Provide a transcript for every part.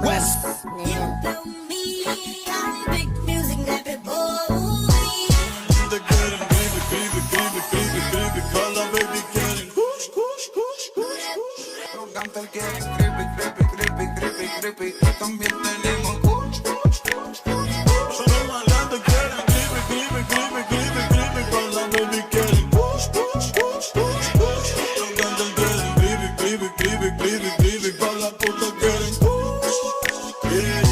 West. Canta el que es creepy, también tenemos kush. Solo bailando quieren creepy, con la baby quieren kush. Canta el que es creepy, con la puta quieren kush. Yeah.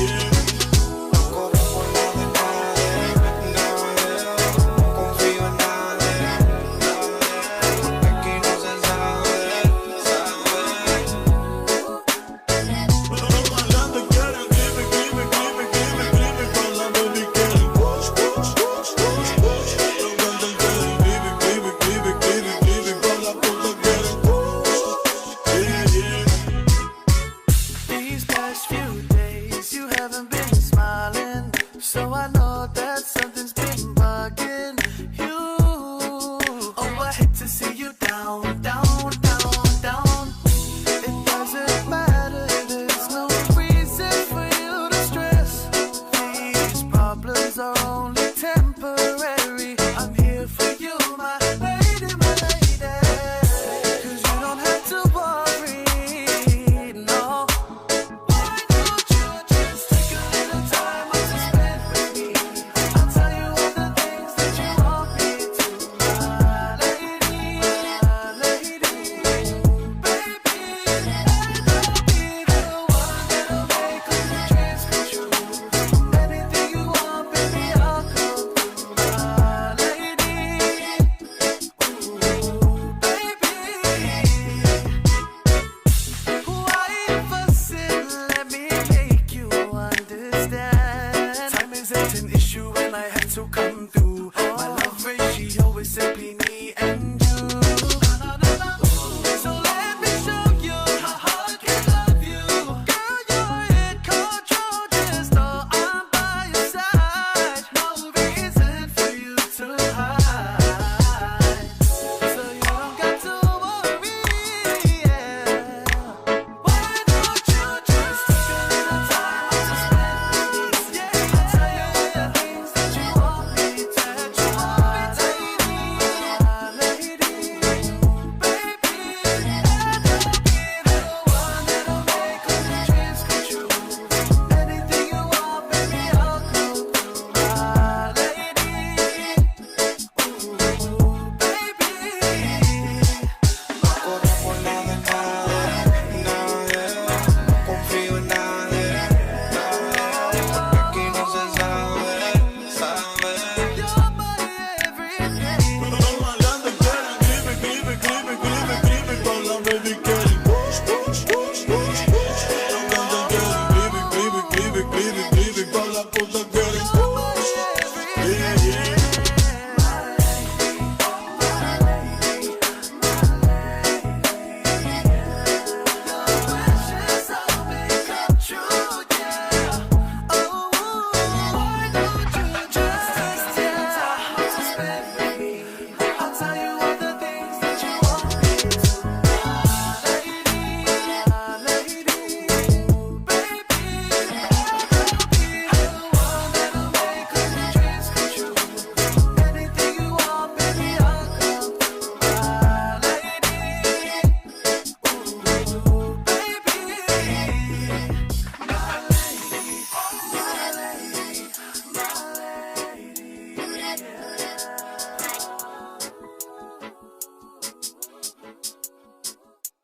Corro por la de nadie, confío en nadie. Aquí no se sabe. These past few days you haven't been smiling, so I know that something's been bugging you. Oh, I hate to see you down. It doesn't matter, there's no reason for you to stress. These problems are only temporary. I'm here for you, my lady. 'Cause you don't have to worry, no. Why don't you just take a little time out to spend with me? I'll tell you all the things that you want me to, my lady. Baby, I'll be the one that'll make all your dreams come true. Anything you want, baby, I'll come through, my lady. Why you fussing? Let me make you understand. Time isn't an issue and I had to come through. My love rate, she always said be